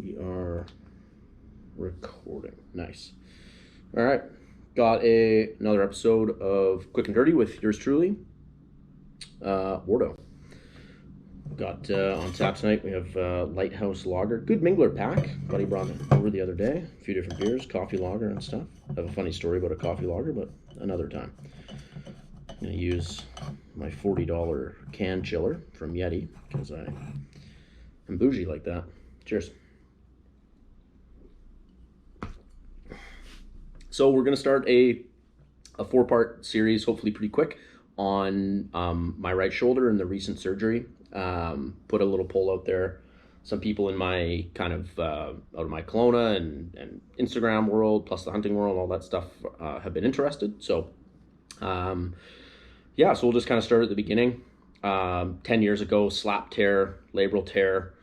We are recording. Nice. All right. Got another episode of Quick and Dirty with yours truly, Wardo. Got on tap tonight, we have Lighthouse Lager. Good Mingler pack. Buddy brought it over the other day. A few different beers, coffee lager and stuff. I have a funny story about a coffee lager, but another time. I'm going to use my $40 can chiller from Yeti because I am bougie like that. Cheers. So we're going to start a 4-part series, hopefully pretty quick, on my right shoulder and the recent surgery. Put a little poll out there. Some people in my kind of out of my Kelowna and Instagram world, plus the hunting world, all that stuff have been interested. So yeah, so we'll just kind of start at the beginning. 10 years ago, slap tear, labral tear.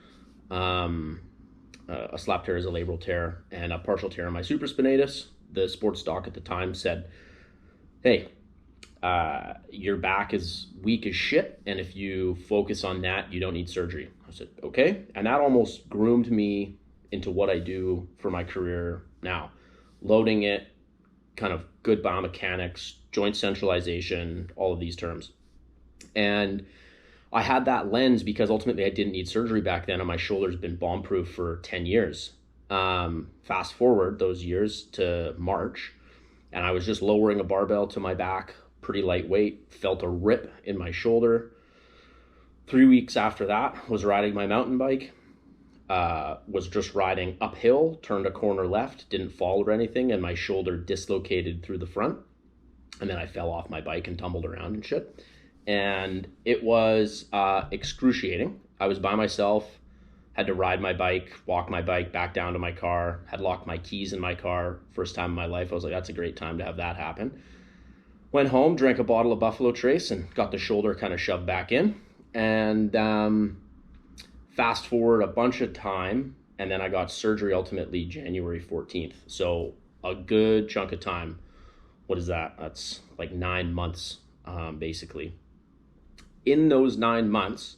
A slap tear is a labral tear, and a partial tear in my supraspinatus. The sports doc at the time said, hey, your back is weak as shit, and if you focus on that, you don't need surgery. I said, okay. And that almost groomed me into what I do for my career now. Loading it, kind of good biomechanics, joint centralization, all of these terms. And I had that lens because ultimately I didn't need surgery back then, and my shoulder's been bomb-proof for 10 years. Fast forward those years to March, and I was just lowering a barbell to my back, pretty lightweight, felt a rip in my shoulder. 3 weeks after that, was riding my mountain bike, was just riding uphill, turned a corner left, didn't fall or anything, and my shoulder dislocated through the front. And then I fell off my bike and tumbled around and shit. And it was excruciating. I was by myself, had to ride my bike, walk my bike back down to my car, had locked my keys in my car. First time in my life, I was like, that's a great time to have that happen. Went home, drank a bottle of Buffalo Trace, and got the shoulder kind of shoved back in. And fast forward a bunch of time, and then I got surgery ultimately January 14th. So a good chunk of time. What is that? That's like 9 months, basically. In those 9 months,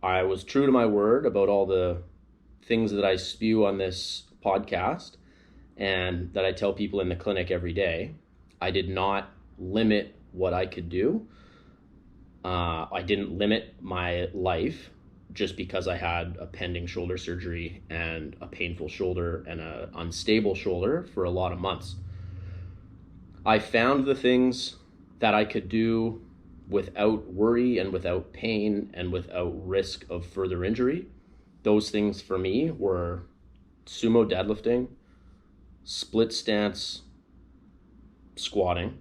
I was true to my word about all the things that I spew on this podcast and that I tell people in the clinic every day. I did not limit what I could do. I didn't limit my life just because I had a pending shoulder surgery and a painful shoulder and an unstable shoulder for a lot of months. I found the things that I could do without worry and without pain and without risk of further injury. Those things for me were sumo deadlifting, split stance squatting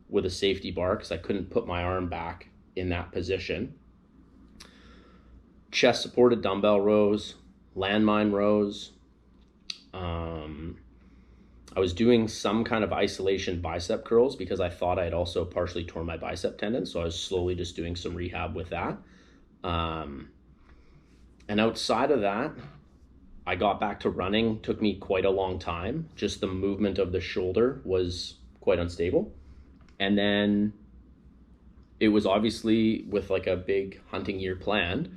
with a safety bar because I couldn't put my arm back in that position, chest supported dumbbell rows, landmine rows. I was doing some kind of isolation bicep curls because I thought I had also partially torn my bicep tendon. So I was slowly just doing some rehab with that. And outside of that, I got back to running. Took me quite a long time. Just the movement of the shoulder was quite unstable. And then it was obviously with like a big hunting year planned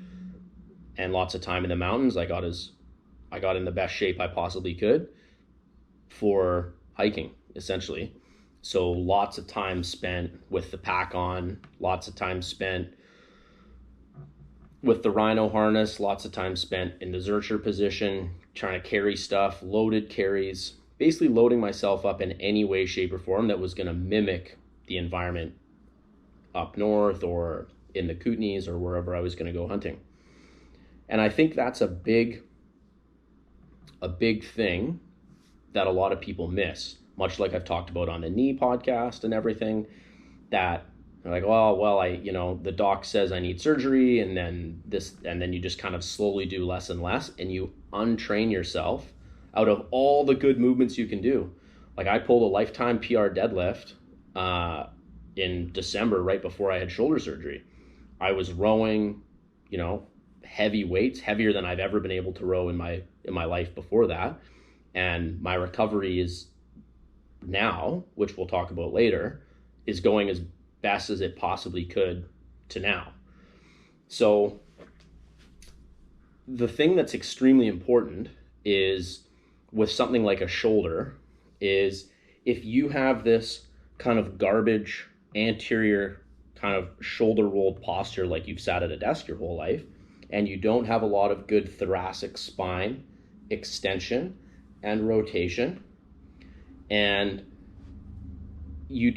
and lots of time in the mountains. I got in the best shape I possibly could for hiking, essentially. So lots of time spent with the pack on, lots of time spent with the rhino harness, lots of time spent in the Zercher position, trying to carry stuff, loaded carries, basically loading myself up in any way, shape, or form that was going to mimic the environment up north or in the Kootenays or wherever I was going to go hunting. And I think that's a big thing that a lot of people miss, much like I've talked about on the knee podcast and everything, that they're like, well, the doc says I need surgery, and then you just kind of slowly do less and less, and you untrain yourself out of all the good movements you can do. Like I pulled a lifetime PR deadlift in December, right before I had shoulder surgery. I was rowing, heavy weights, heavier than I've ever been able to row in my life before that. And my recovery is now, which we'll talk about later, is going as best as it possibly could to now. So the thing that's extremely important is with something like a shoulder is if you have this kind of garbage anterior kind of shoulder rolled posture like you've sat at a desk your whole life, and you don't have a lot of good thoracic spine extension and rotation, and you've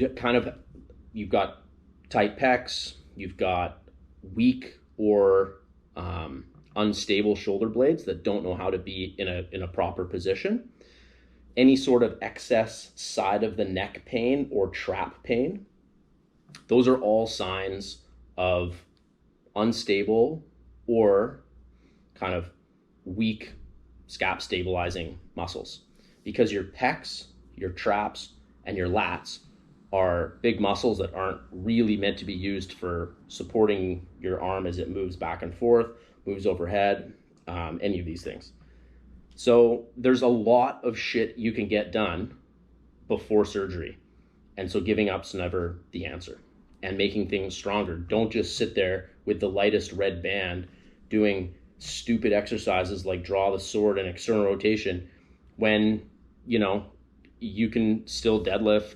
got tight pecs, you've got weak or unstable shoulder blades that don't know how to be in a proper position, any sort of excess side of the neck pain or trap pain, those are all signs of unstable or kind of weak scap stabilizing muscles, because your pecs, your traps, and your lats are big muscles that aren't really meant to be used for supporting your arm as it moves back and forth, moves overhead, any of these things. So there's a lot of shit you can get done before surgery. And so giving up's never the answer. And making things stronger. Don't just sit there with the lightest red band doing stupid exercises like draw the sword and external rotation when, you can still deadlift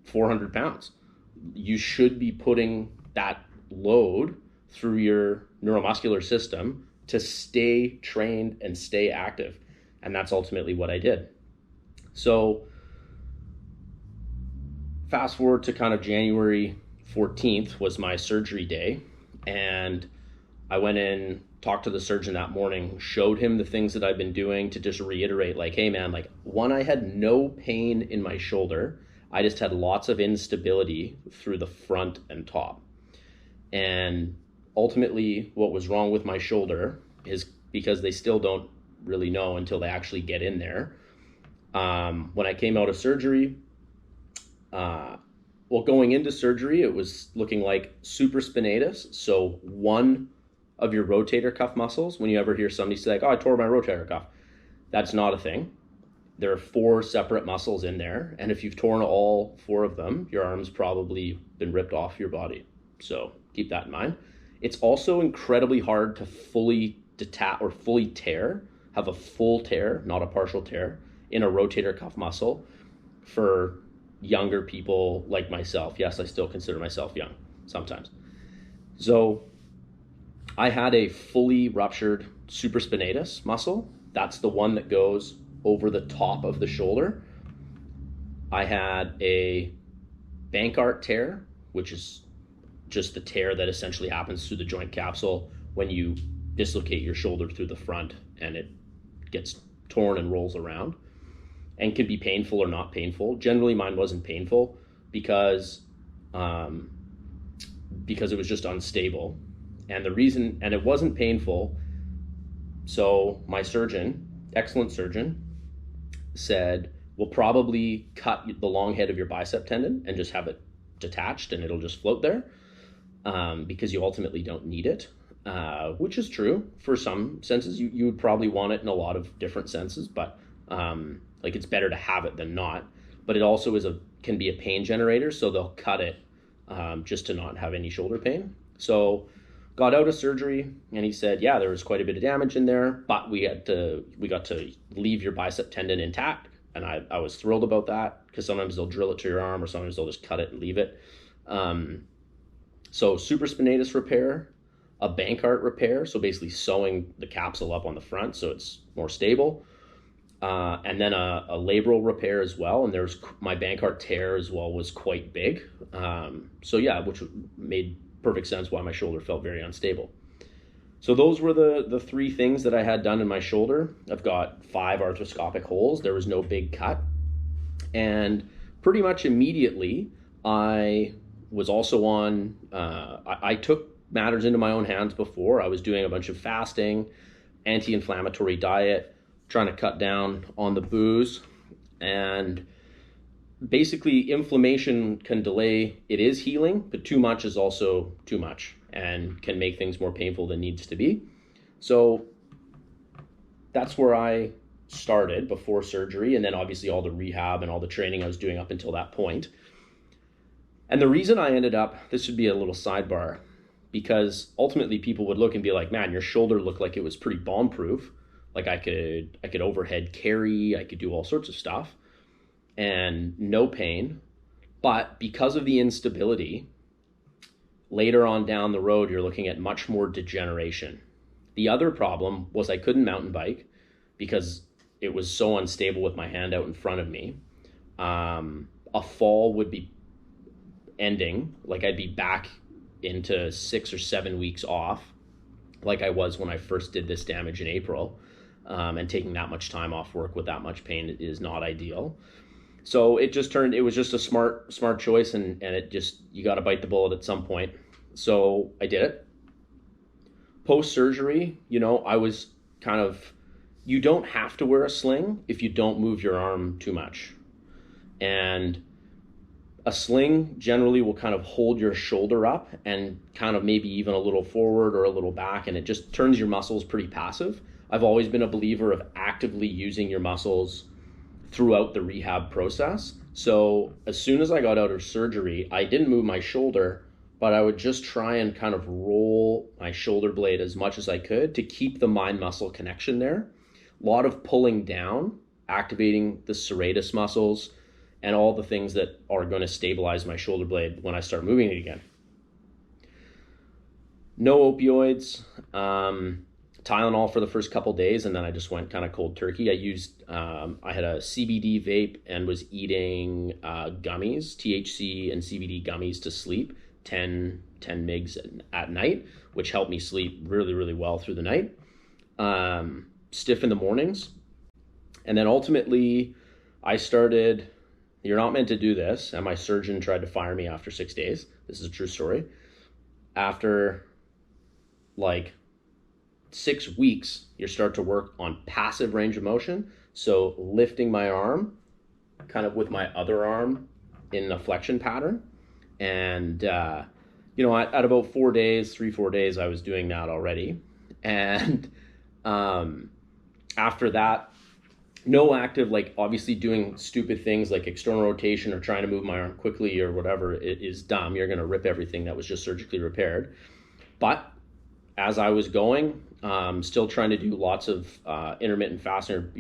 400 pounds. You should be putting that load through your neuromuscular system to stay trained and stay active. And that's ultimately what I did. So fast forward to kind of January 14th was my surgery day. And I went in, talked to the surgeon that morning, showed him the things that I've been doing to just reiterate, like, hey man, like, one, I had no pain in my shoulder. I just had lots of instability through the front and top. And ultimately what was wrong with my shoulder is, because they still don't really know until they actually get in there. When I came out of surgery, going into surgery, it was looking like supraspinatus. So one of your rotator cuff muscles, when you ever hear somebody say like, oh, I tore my rotator cuff, that's not a thing. There are 4 separate muscles in there. And if you've torn all 4 of them, your arm's probably been ripped off your body. So keep that in mind. It's also incredibly hard to fully detach or fully tear, have a full tear, not a partial tear, in a rotator cuff muscle for younger people like myself. Yes, I still consider myself young sometimes. So I had a fully ruptured supraspinatus muscle. That's the one that goes over the top of the shoulder. I had a Bankart tear, which is just the tear that essentially happens through the joint capsule when you dislocate your shoulder through the front and it gets torn and rolls around, and can be painful or not painful. Generally mine wasn't painful because it was just unstable. And it wasn't painful. So my surgeon, excellent surgeon, said, we'll probably cut the long head of your bicep tendon and just have it detached and it'll just float there, because you ultimately don't need it, which is true for some senses. You would probably want it in a lot of different senses, but like it's better to have it than not. But it also can be a pain generator, so they'll cut it just to not have any shoulder pain. So got out of surgery and he said, yeah, there was quite a bit of damage in there, but we got to leave your bicep tendon intact. And I was thrilled about that, because sometimes they'll drill it to your arm or sometimes they'll just cut it and leave it. So supraspinatus repair, a Bankart repair, so basically sewing the capsule up on the front so it's more stable, and then a labral repair as well. And there's my Bankart tear as well was quite big. So yeah, which made perfect sense why my shoulder felt very unstable. So those were the 3 things that I had done in my shoulder. I've got 5 arthroscopic holes. There was no big cut. And pretty much immediately, I was also on, I took matters into my own hands before. I was doing a bunch of fasting, anti-inflammatory diet, trying to cut down on the booze. And basically, inflammation can delay, it is healing, but too much is also too much and can make things more painful than needs to be. So that's where I started before surgery, and then obviously all the rehab and all the training I was doing up until that point. And the reason I ended up, this would be a little sidebar, because ultimately people would look and be like, man, your shoulder looked like it was pretty bomb proof. Like I could overhead carry, I could do all sorts of stuff and no pain. But because of the instability, later on down the road, you're looking at much more degeneration. The other problem was I couldn't mountain bike because it was so unstable with my hand out in front of me. A fall would be ending, like I'd be back into 6 or 7 weeks off, like I was when I first did this damage in April. And taking that much time off work with that much pain is not ideal. So it was just a smart choice, and it just, you got to bite the bullet at some point. So I did it. Post-surgery, I was kind of, you don't have to wear a sling if you don't move your arm too much. And a sling generally will kind of hold your shoulder up and kind of maybe even a little forward or a little back, and it just turns your muscles pretty passive. I've always been a believer of actively using your muscles throughout the rehab process. So as soon as I got out of surgery, I didn't move my shoulder, but I would just try and kind of roll my shoulder blade as much as I could to keep the mind muscle connection there. A lot of pulling down, activating the serratus muscles, and all the things that are going to stabilize my shoulder blade when I start moving it again. No opioids, Tylenol for the first couple days, and then I just went kind of cold turkey. I had a CBD vape and was eating gummies, THC and CBD gummies to sleep, 10 mgs at night, which helped me sleep really, really well through the night. Stiff in the mornings. And then ultimately I started, you're not meant to do this, and my surgeon tried to fire me after 6 days. This is a true story. After like 6 weeks, you start to work on passive range of motion. So lifting my arm kind of with my other arm in a flexion pattern. And, at about 4 days, 3-4 days, I was doing that already. And after that, no active, like obviously doing stupid things like external rotation or trying to move my arm quickly or whatever, it is dumb. You're going to rip everything that was just surgically repaired. But as I was going, still trying to do lots of intermittent fasting.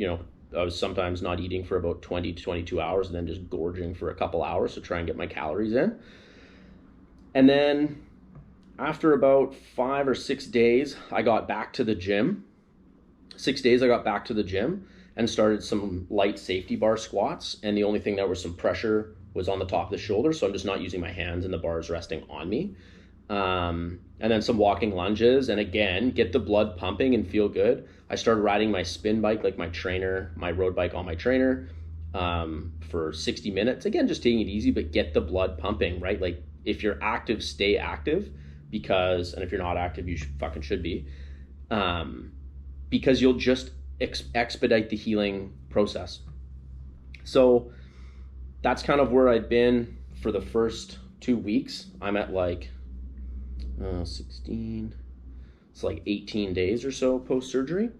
I was sometimes not eating for about 20 to 22 hours and then just gorging for a couple hours to try and get my calories in. And then after about 5 or 6 days, I got back to the gym. 6 days I got back to the gym and started some light safety bar squats. And the only thing that was some pressure was on the top of the shoulder. So I'm just not using my hands and the bars resting on me. And then some walking lunges, and again, get the blood pumping and feel good. I started riding my spin bike, like my road bike on my trainer, for 60 minutes. Again, just taking it easy, but get the blood pumping, right? Like if you're active, stay active, and if you're not active, you fucking should be, because you'll just expedite the healing process. So that's kind of where I'd been for the first 2 weeks. I'm at like 16, it's like 18 days or so post-surgery.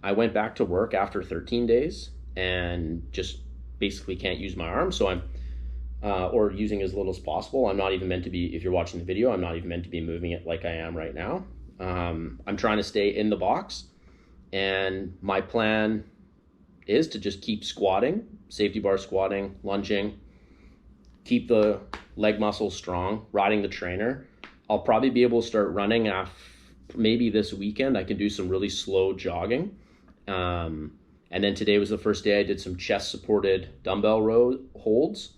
I went back to work after 13 days and just basically can't use my arm. So I'm, or using as little as possible. I'm not even meant to be, if you're watching the video, I'm not even meant to be moving it like I am right now. I'm trying to stay in the box, and my plan is to just keep squatting, safety bar squatting, lunging, keep the leg muscles strong, riding the trainer. I'll probably be able to start running maybe this weekend. I can do some really slow jogging. And then today was the first day I did some chest supported dumbbell holds.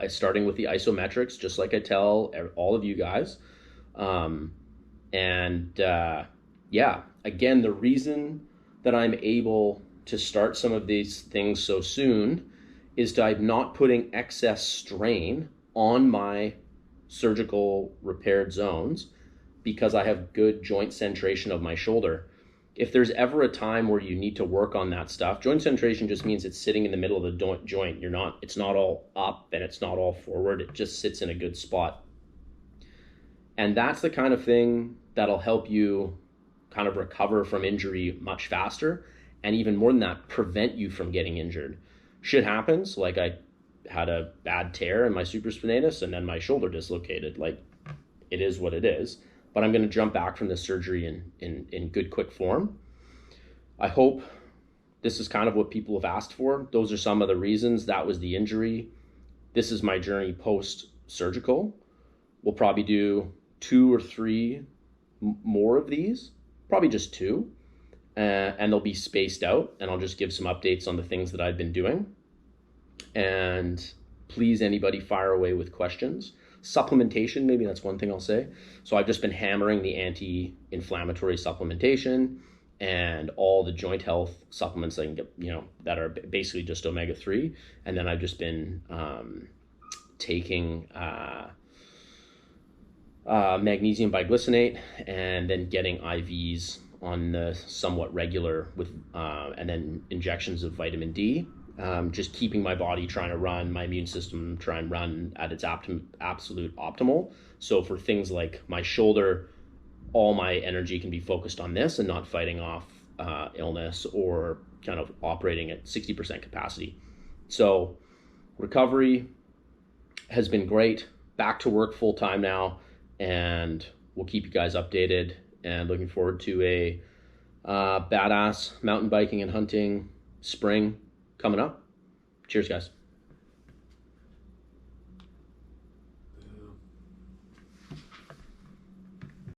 Starting with the isometrics, just like I tell all of you guys. Again, the reason that I'm able to start some of these things so soon is that I'm not putting excess strain on my surgical repaired zones because I have good joint centration of my shoulder. If there's ever a time where you need to work on that stuff, joint centration just means it's sitting in the middle of the joint. It's not all up and it's not all forward. It just sits in a good spot. And that's the kind of thing that'll help you kind of recover from injury much faster. And even more than that, prevent you from getting injured. Shit happens, like I had a bad tear in my supraspinatus and then my shoulder dislocated. Like, it is what it is. but I'm going to jump back from this surgery in good, quick form. I hope this is kind of what people have asked for. Those are some of the reasons. That was the injury. This is my journey post-surgical. We'll probably do 2 or 3 more of these, probably just 2, and they'll be spaced out, and I'll just give some updates on the things that I've been doing. And please, anybody, fire away with questions. Supplementation, maybe that's one thing I'll say. So I've just been hammering the anti-inflammatory supplementation and all the joint health supplements I can get, that are basically just omega-3. And then I've just been taking magnesium biglycinate and then getting IVs on the somewhat regular with, and then injections of vitamin D. Just keeping my body trying to run, my immune system try and run at its absolute optimal. So for things like my shoulder, all my energy can be focused on this and not fighting off illness or kind of operating at 60% capacity. So recovery has been great. Back to work full time now, and we'll keep you guys updated, and looking forward to a badass mountain biking and hunting spring coming up. Cheers, guys.